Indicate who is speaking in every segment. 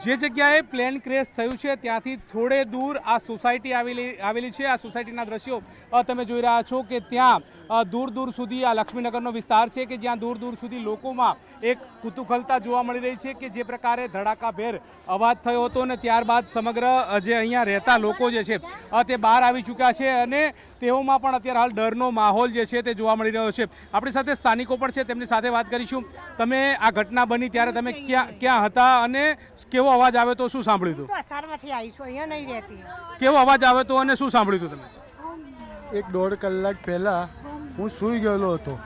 Speaker 1: જે જગ્યાએ plane crash થયું છે ત્યાંથી થોડે દૂર આ સોસાયટી આવેલી છે। આ સોસાયટીના દ્રશ્યો તમે જોઈ રહ્યા છો કે ત્યાં દૂર દૂર સુધી આ લક્ષ્મીનગરનો વિસ્તાર છે કે જ્યાં દૂર દૂર સુધી લોકોમાં એક કુતૂહલતા જોવા મળી રહી છે કે જે પ્રકારે ધડાકાભેર અવાજ થયો હતો અને ત્યારબાદ સમગ્ર જે અહીંયા રહેતા લોકો જે છે તે બહાર આવી ચૂક્યા છે અને તેઓમાં પણ અત્યારે હાલ ડરનો માહોલ જે છે તે જોવા મળી રહ્યો છે। આપણી સાથે સ્થાનિકો પણ છે, તેમની સાથે વાત કરીશું। તમે આ ઘટના બની ત્યારે તમે ક્યાં હતા અને કેવો અવાજ આવ્યો તો શું સાંભળ્યું હતું?
Speaker 2: સારમાંથી આવી છું, અહીંયા નહીં રહેતી।
Speaker 1: કેવો અવાજ આવ્યો તો અને શું સાંભળ્યું હતું તમે?
Speaker 3: 1-1.5 કલાક પહેલાં હું સૂઈ ગયેલો હતો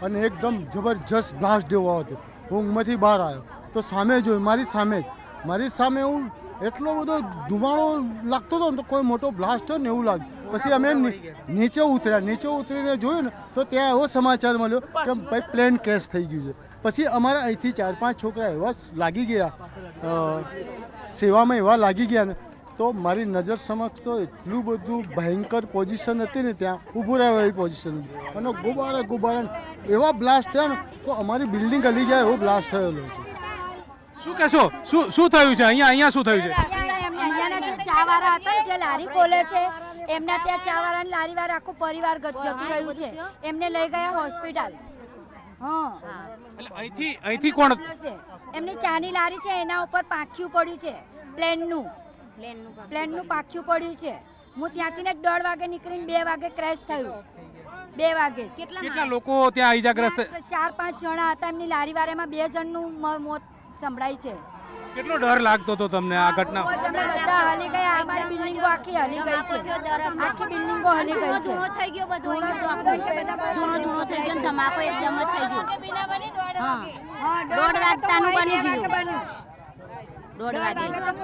Speaker 3: અને એકદમ જબરજસ્ત બ્લાસ્ટ જેવો હતો। ઊંઘમાંથી બહાર આવ્યો તો સામે જોયું, મારી સામે હું એટલો બધો ધુમાડો લાગતો હતો ને તો કોઈ મોટો બ્લાસ્ટ થયો ને એવું લાગ્યું। પછી અમે નીચે ઉતરીને જોયું ને તો ત્યાં એવો સમાચાર મળ્યો કે ભાઈ પ્લેન ક્રેશ થઈ ગયું છે। પછી અમારા અહીંથી 4-5 છોકરા એવા લાગી ગયા, સેવામાં એવા લાગી ગયા ને તો મારી નજર સમક્ષ તો એટલું બધું ભયંકર પોઝિશન હતી ને, ત્યાં ઊભું રહેવા એવી પોઝિશન હતી અને ગુબારા એવા બ્લાસ્ટ થયા ને તો અમારી બિલ્ડિંગ હલી જાય એવો બ્લાસ્ટ થયેલો છે।
Speaker 1: શું કહેશો? શું થયું છે અહીંયા? શું થયું છે?
Speaker 4: અહીંયાના જે ચાવાળા હતા ને, જે લારી ખોલે છે એમના ત્યાં ચાવાળા ને લારી વાળા આખું પરિવાર જતું રહ્યું છે, એમને લઈ ગયા હોસ્પિટલ।
Speaker 1: અહીંથી કોણ?
Speaker 4: એમની ચાની લારી છે એના ઉપર પાંખ્યું પડ્યું છે, પ્લેનનું પાંખ્યું પડ્યું છે। હું ત્યાંથી ને 1:30 વાગે નીકળીને 2 વાગે ક્રેશ થયું। 2 વાગે
Speaker 1: કેટલા લોકો ત્યાં ઈજાગ્રસ્ત?
Speaker 4: 4-5 જણા હતા, એમની લારી વાળામાં 2 જણનું મોત સંભળાય છે।
Speaker 1: કેટલો ડર લાગતો હતો તમને આ ઘટના?
Speaker 4: અમે બધા હલી ગયા, અમારી બિલ્ડિંગો આખી હલી ગઈ છે, આખી બિલ્ડિંગો હલી ગઈ છે।
Speaker 2: ધૂણો થઈ ગયો, બધું ધૂણો થઈ ગયો, ધમાકો એકદમ જ થઈ ગયો। હા, 1:30 વાગતાનું બની ગયું। 1:30 વાગે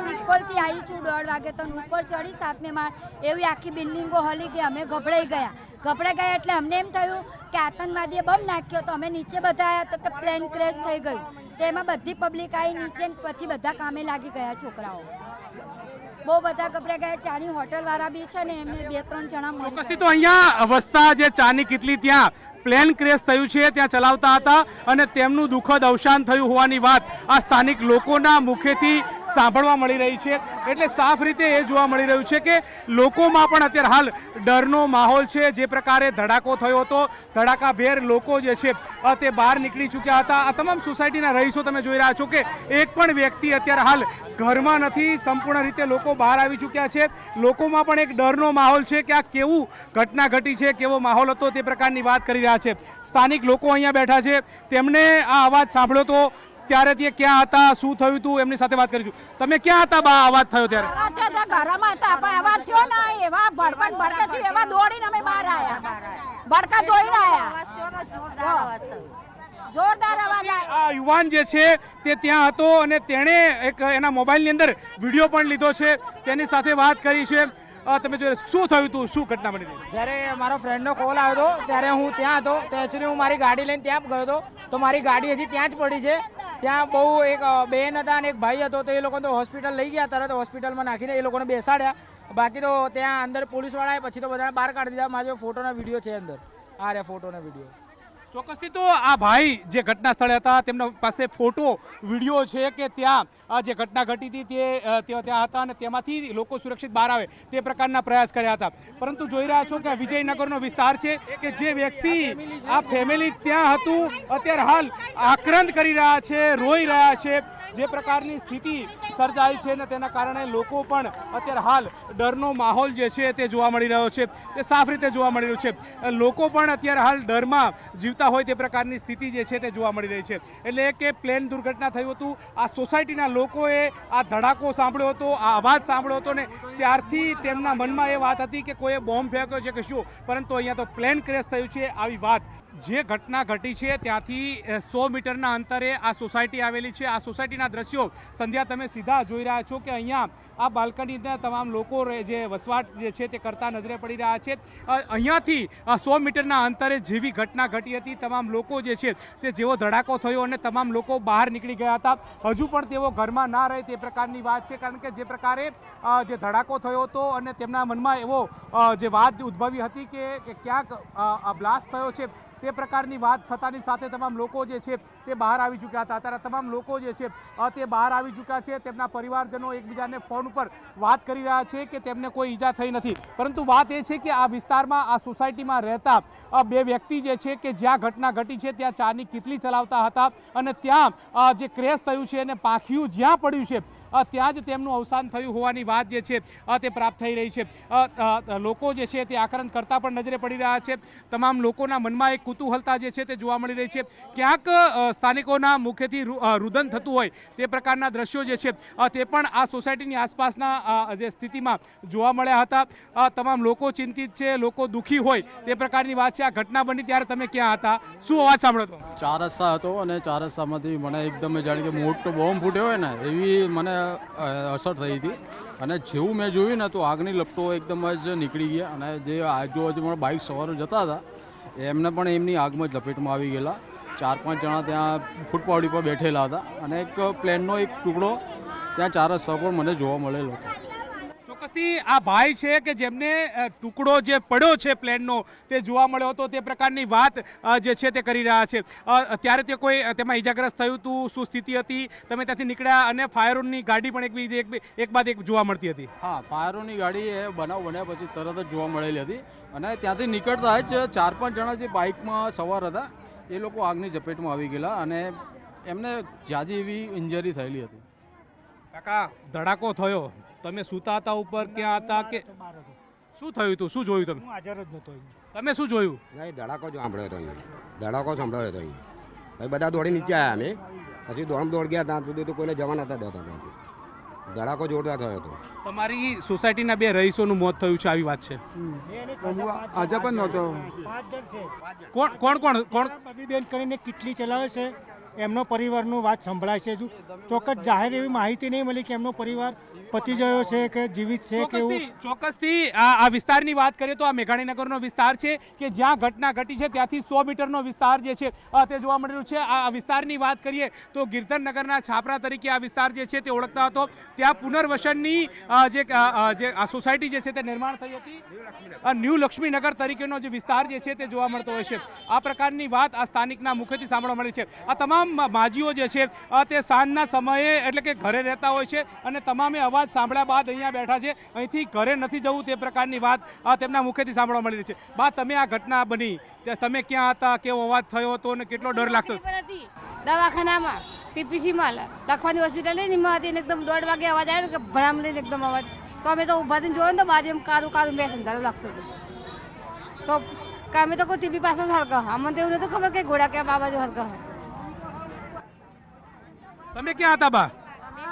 Speaker 4: નિકોલથી આવી છું, 1:30 વાગે તો ઉપર ચડી 7મે માળ, એવી આખી બિલ્ડિંગો હલી ગઈ। અમે ગભરાઈ ગયા એટલે અમને એમ થયું કે આતંકવાદીએ બમ નાખ્યો, તો અમે નીચે બધા આવ્યા તો કે પ્લેન ક્રેશ થઈ ગયું। તેમાં બધી પબ્લિક આવી નીચે, પછી બધા કામે લાગી ગયા। છોકરાઓ બહુ બધા ગભરાઈ ગયા। ચાની હોટલ વાળા બી છે ને, એમને 2-3 જણા મરી।
Speaker 1: તો અહીંયા વસતા જે ચાની કિટલી ત્યાં પ્લેન ક્રેશ થયું છે ત્યાં ચલાવતા હતા અને તેમનું દુઃખદ અવસાન થયું હોવાની વાત આ સ્થાનિક લોકોના મુખેથી સાંભળવા મળી રહી છે। એટલે સાફ રીતે એ જોવા મળી રહ્યું છે કે લોકોમાં પણ અત્યારે હાલ ડરનો માહોલ છે। જે પ્રકારે ધડાકો થયો હતો, ધડાકાભેર લોકો જે છે તે બહાર નીકળી ચૂક્યા હતા। આ તમામ સોસાયટીના રહીશો તમે જોઈ રહ્યા છો કે એક પણ વ્યક્તિ અત્યારે હાલ ઘરમાં નથી, સંપૂર્ણ રીતે લોકો બહાર આવી ચૂક્યા છે। લોકોમાં પણ એક ડરનો માહોલ છે કે આ કેવું ઘટના ઘટી છે, કેવો માહોલ હતો તે પ્રકારની વાત કરી રહ્યા છે। સ્થાનિક લોકો અહીંયા બેઠા છે, તેમણે આ અવાજ સાંભળ્યો તો ત્યારે તે ક્યાં હતા, શું થયું હતું, એમની સાથે વાત કરીશું। તમે ક્યાં હતા બા અવાજ થયો ત્યારે?
Speaker 2: ઘરમાં હતા, પણ અવાજ થયો ને એવા ભડકા થયું, એવા દોડીને અમે બહાર આવ્યા, ભડકા જોઈને આવ્યા, જોરદાર અવાજ આવ્યો।
Speaker 1: આ યુવાન જે છે તે ત્યાં હતો અને તેણે એક એના મોબાઈલની અંદર વિડીયો પણ લીધો છે, તેની સાથે વાત કરી છે। તમે જોયું શું થયું હતું, શું ઘટના બની હતી?
Speaker 5: જ્યારે મારો ફ્રેન્ડનો કોલ આવ્યો હતો ત્યારે હું ત્યાં હતો, તો એકચ્યુઅલી હું મારી ગાડી લઈને ત્યાં ગયો હતો, તો મારી ગાડી હજી ત્યાં જ પડી છે। ત્યાં બહુ એક બેન હતા અને એક ભાઈ હતો, તો એ લોકો તો હોસ્પિટલ લઈ ગયા, તરત હોસ્પિટલમાં નાખીને એ લોકોને બેસાડ્યા। બાકી તો ત્યાં અંદર પોલીસવાળાએ પછી તો બધાને બહાર કાઢી દીધા। મારો ફોટોના વિડીયો છે અંદર, આ રહ્યા ફોટોના વિડીયો।
Speaker 1: ચોક્કસથી તો આ ભાઈ જે ઘટના સ્થળે હતા તેમના પાસે ફોટો વિડીયો છે કે ત્યાં આ જે ઘટના ઘટી હતી તે ત્યાં હતા અને તેમાંથી લોકો સુરક્ષિત બહાર આવે તે પ્રકારના પ્રયાસ કર્યા હતા। પરંતુ જોઈ રહ્યા છો કે વિજયનગરનો વિસ્તાર છે કે જે વ્યક્તિ આ ફેમિલી ત્યાં હતું અત્યારે હાલ આક્રંદ કરી રહ્યા છે, રોઈ રહ્યા છે। જે પ્રકારની સ્થિતિ સર્જાઈ છે ને તેના કારણે લોકો પણ અત્યારે હાલ ડરનો માહોલ જે છે તે જોવા મળી રહ્યો છે, તે સાફ રીતે જોવા મળી રહ્યું છે। લોકો પણ અત્યારે હાલ ડરમાં જીવતા હોય તે પ્રકારની સ્થિતિ જે છે તે જોવા મળી રહી છે। એટલે કે પ્લેન દુર્ઘટના થયું હતું, આ સોસાયટીના લોકોએ આ ધડાકો સાંભળ્યો હતો, આ અવાજ સાંભળ્યો હતો ને ત્યારથી તેમના મનમાં એ વાત હતી કે કોઈએ બોમ્બ ફેંક્યો છે કે શું, પરંતુ અહીંયા તો પ્લેન ક્રેશ થયું છે આવી વાત। જે ઘટના ઘટી છે ત્યાંથી 100 મીટરના અંતરે આ સોસાયટી આવેલી છે। આ સોસાયટીના દ્રશ્યો સંધ્યા તમે સીધા જોઈ રહ્યા છો કે અહીંયા આ બાલ્કનીના તમામ લોકો જે વસવાટ જે છે તે કરતા નજરે પડી રહ્યા છે। અહીંયાથી 100 મીટરના અંતરે જેવી ઘટના ઘટી હતી, તમામ લોકો જે છે તે જેવો ધડાકો થયો અને તમામ લોકો બહાર નીકળી ગયા હતા। હજુ પણ તેઓ ઘરમાં ના રહે તે પ્રકારની વાત છે, કારણ કે જે પ્રકારે જે ધડાકો થયો હતો અને તેમના મનમાં એવો જે વાત ઉદ્ભવી હતી કે ક્યાંક આ બ્લાસ્ટ થયો છે તે પ્રકારની વાત થતાની સાથે તમામ લોકો જે છે તે બહાર આવી ચૂક્યા હતા. ત્યારે તમામ લોકો જે છે તે બહાર આવી ચૂક્યા છે. તેમના પરિવારજનો એકબીજાને ફોન ઉપર વાત કરી રહ્યા છે કે તેમને કોઈ ઈજા થઈ નથી. પરંતુ વાત એ છે કે આ વિસ્તારમાં આ સોસાયટીમાં રહેતા બે વ્યક્તિ જે છે કે જ્યાં ઘટના ઘટી છે ત્યાં ચાની કીટલી ચલાવતા હતા અને ત્યાં જે ક્રેશ થયું છે અને પાંખિયું જ્યાં પડ્યું છે ત્યાં જ તેમનું અવસાન થયું હોવાની વાત જે છે તે પ્રાપ્ત થઈ રહી છે. લોકો જે છે તે આકરણ કરતા પણ નજરે પડી રહ્યા છે. તમામ લોકોના મનમાં એક કુતૂહલતા જે છે તે જોવા મળી રહી છે. ક્યાંક સ્થાનિકોના મુખેથી રુદન થતું હોય તે પ્રકારના દ્રશ્યો જે છે તે પણ આ સોસાયટીની આસપાસના જે સ્થિતિમાં જોવા મળ્યા હતા. તમામ લોકો ચિંતિત છે, લોકો દુઃખી હોય તે પ્રકારની વાત છે. આ ઘટના બની ત્યારે તમે ક્યાં હતા, શું અવાજ સાંભળ્યો હતો?
Speaker 6: 4 રસ્તા હતો અને 4 રસ્તામાંથી મને એકદમ જાણે કે મોટો બોમ્બ ફૂટ્યો હોય ને એવી મને અસર થઈ હતી. અને જેવું મેં જોયું ને તો આગની લપટો એકદમ જ નીકળી ગયા અને જે આજુબાજુમાં બાઇક સવારો જતા હતા એમને પણ એમની આગમાં જ લપેટમાં આવી ગયેલા. 4-5 જણા ત્યાં ફૂટપાવડી પર બેઠેલા હતા અને એક પ્લેનનો એક ટુકડો ત્યાં 4 રસ્તા પર મને જોવા મળેલો હતો.
Speaker 1: ચોક્કસથી આ ભાઈ છે કે જેમને ટુકડો જે પડ્યો છે પ્લેનનો તે જોવા મળ્યો હતો તે પ્રકારની વાત જે છે તે કરી રહ્યા છે. ત્યારે તે કોઈ તેમાં ઈજાગ્રસ્ત થયું હતું, શું સ્થિતિ હતી, તમે ત્યાંથી નીકળ્યા અને ફાયરોની ગાડી પણ એક બાદ એક જોવા મળતી હતી?
Speaker 6: હા, ફાયરોની ગાડી એ બનાવ બન્યા પછી તરત જ જોવા મળેલી હતી અને ત્યાંથી નીકળતા જ 4-5 જણા જે બાઇકમાં સવાર હતા એ લોકો આગની ઝપેટમાં આવી ગયેલા અને એમને જ્યાદી એવી ઇન્જરી થયેલી હતી.
Speaker 1: કાકા, ધડાકો થયો, તમે સૂતા હતા ઉપર, ક્યાં હતા કે શું થયું હતું, શું જોયું તમે?
Speaker 7: હું હાજર જ નહોતો.
Speaker 1: તમે શું જોયું?
Speaker 8: નહીં, ધડાકો જ સાંભળ્યો હતો અહીંયા, ધડાકો સાંભળ્યો હતો અહીંયા. પછી બધા દોડી નીચે આવ્યા અમે, પછી દોડ ગયા ત્યાં સુધી તો કોઈને જવા નતા દેતા ત્યાંથી. ધડાકો જોરદાર થયો હતો.
Speaker 1: તમારી સોસાયટીના 2 રહીશોનું મોત થયું છે, આવી વાત છે.
Speaker 3: આજે પણ નહોતો.
Speaker 7: 5 જણ છે.
Speaker 1: કોણ?
Speaker 7: બબીબેન કરીને કેટલી ચલાવે છે, એમનો પરિવારનું વાત સંભળાય છે. હજુ ચોક્કસ જાહેર એવી માહિતી નહીં મળી કે એમનો પરિવાર પતી ગયો છે કે જીવિત છે કે એવું.
Speaker 1: ચોક્કસથી આ વિસ્તારની વાત કરીએ તો આ મેઘાણીનગરનો વિસ્તાર છે કે જ્યાં ઘટના ઘટી છે ત્યાંથી 100 મીટરનો વિસ્તાર જે છે તે જોવા મળી રહ્યું છે. આ વિસ્તારની વાત કરીએ તો ગિરધરનગરના છાપરા તરીકે આ વિસ્તાર જે છે તે ઓળખતા હતો. ત્યાં પુનર્વસનની જે આ સોસાયટી જે છે તે નિર્માણ થઈ હતી. ન્યૂ લક્ષ્મીનગર તરીકેનો જે વિસ્તાર જે છે તે જોવા મળતો હોય છે. આ પ્રકારની વાત આ સ્થાનિકના મુખેથી સાંભળવા મળી છે. આ તમામ માજીઓ જે છે તે સાંજના સમયે એટલે કે ઘરે રહેતા હોય છે અને તમામે અવાજ સાંભળ્યા બાદ અહીંયા બેઠા છે. અહીંથી ઘરે નથી જવું તે પ્રકારની વાત તેમના મુખેથી સાંભળવા મળી રહી છે. બા, તમે આ ઘટના બની તમે ક્યાં હતા, કેવો અવાજ થયો હતો અને કેટલો ડર લાગતો?
Speaker 9: દવાખાનામાં પીપીસીમાં લખવાની હોસ્પિટલ લઈને હતી ને એકદમ 1:30 વાગે અવાજ આવ્યો કે ભરામ લઈને એકદમ અવાજ. તો અમે તો ઊભા થઈને જોયો ને તો બાજુ એમ કારું કારું મેં સંધારો લાગતો હતો. તો અમે તો કોઈ ટીવી પાસે હરકા અમને તો એવું નતું ખબર કે ઘોડા કે આ બાજુ હરકા.
Speaker 1: તમે ક્યાં હતા બા?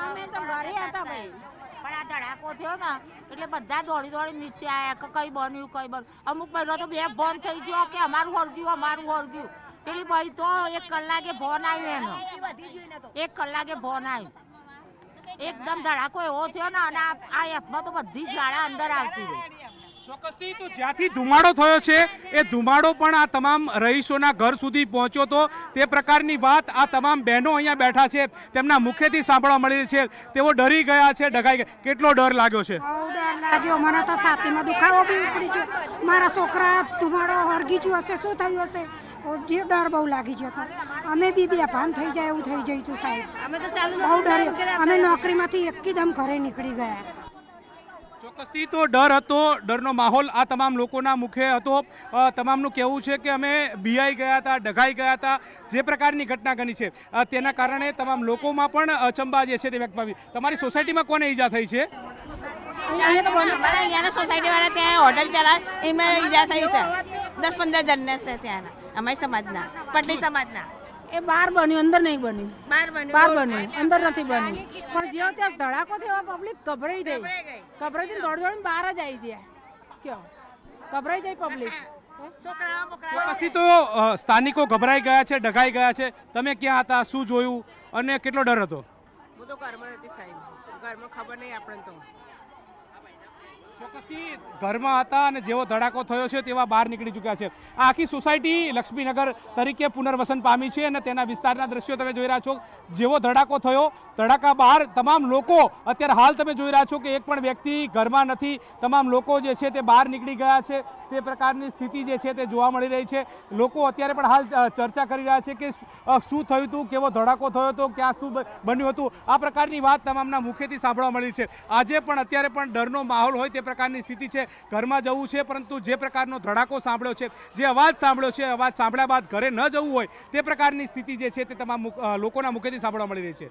Speaker 2: અમે તો ઘરે હતા ભાઈ, પણ આ ધડાકો થયો ને એટલે બધા દોડી નીચે આવ્યા કે કઈ બન્યું કઈ બન્યું. અમુક પહેલો તો બે ફોન થઈ ગયો કે અમારું હરગ્યું. પેલી ભાઈ તો 1 કલાકે ફોન આવ્યો એનો, 1 કલાકે ફોન આવ્યો. એકદમ ધડાકો એવો થયો ને અને આ એપમાં તો બધી ઝાડા અંદર આવતી રહી.
Speaker 1: ચોક્કસથી તો જ્યાંથી ધુમાડો થયો છે એ ધુમાડો પણ આ તમામ રહીશોના ઘર સુધી પહોંચ્યો હતો તે પ્રકારની વાત આ તમામ બહેનો અહીંયા બેઠા છે તેમના મુખેથી સાંભળવા મળી રહી છે. તેઓ ડરી ગયા છે, ડઘાઈ ગયા. કેટલો ડર લાગ્યો છે?
Speaker 2: બહુ ડર લાગ્યો મને તો. છાતીમાં દુખાવો બી ઉપડી છે. મારા છોકરા ધુમાડો હરગી ગયું હશે, શું થયું હશે, જે ડર બહુ લાગી ગયો હતો. અમે બી બેભાન થઈ જાય એવું થઈ જઈ હતું સાહેબ.
Speaker 9: અમે તો ચાલુ
Speaker 2: બહુ ડર્યો. અમે નોકરીમાંથી એકદમ ઘરે નીકળી ગયા.
Speaker 1: ચોક્કસથી તો ડર હતો, ડરનો માહોલ આ તમામ લોકોના મુખે હતો. તમામનું કહેવું છે કે અમે બિહાઈ ગયા હતા, ડઘાઈ ગયા હતા. જે પ્રકારની ઘટના બની છે તેના કારણે તમામ લોકોમાં પણ અચંબા જે છે તે વ્યક્ત પામી. તમારી સોસાયટીમાં કોને ઈજા થઈ છે?
Speaker 9: અહીંયાના સોસાયટી વાળા ત્યાં હોટલ ચલાવે એમાં ઈજા થઈ છે. 10-15 જણને છે ત્યાંના, અમારી સમાજના, પટલી સમાજના.
Speaker 2: એ બહાર બન્યું, અંદર નહીં બન્યું.
Speaker 9: બહાર
Speaker 2: બન્યું, અંદર નથી બન્યું. પણ જેવો ત્યાં ધડાકો થયો પબ્લિક ગભરાઈ ગઈ. દોડીને બહાર જ આવી ગયા. કયો ગભરાઈ ગઈ પબ્લિક.
Speaker 1: ચોક્કસથી તો સ્થાનિકો ગભરાઈ ગયા છે, ડઘાઈ ગયા છે. તમે ક્યાં હતા, શું જોયું અને કેટલો ડર હતો?
Speaker 10: હું તો ઘરમાં નથી સાહેબ, ઘરમાં ખબર નહીં આપણને તો.
Speaker 1: ચોક્કસથી ઘરમાં હતા અને જેવો ધડાકો થયો છે તેવા બહાર નીકળી ચૂક્યા છે. આ આખી સોસાયટી લક્ષ્મીનગર તરીકે પુનર્વસન પામી છે અને તેના વિસ્તારના દ્રશ્યો તમે જોઈ રહ્યા છો. જેવો ધડાકો થયો, ધડાકા બહાર તમામ લોકો અત્યારે હાલ તમે જોઈ રહ્યા છો કે એક પણ વ્યક્તિ ઘરમાં નથી. તમામ લોકો જે છે તે બહાર નીકળી ગયા છે. તે પ્રકારની સ્થિતિ જે છે તે જોવા મળી રહી છે. લોકો અત્યારે પણ હાલ ચર્ચા કરી રહ્યા છે કે શું થયું હતું, કેવો ધડાકો થયો હતો, ક્યાં શું બન્યું હતું. આ પ્રકારની વાત તમામના મુખેથી સાંભળવા મળી છે. આજે પણ અત્યારે પણ ડરનો માહોલ હોય તે પ્રકારની સ્થિતિ છે. ઘરમાં જવું છે, પરંતુ જે પ્રકારનો ધડાકો સાંભળ્યો છે, જે અવાજ સાંભળ્યો છે, અવાજ સાંભળ્યા બાદ ઘરે ન જવું હોય તે પ્રકારની સ્થિતિ જે છે તે તમામ લોકોના મુખેથી સાંભળવા મળી રહી છે.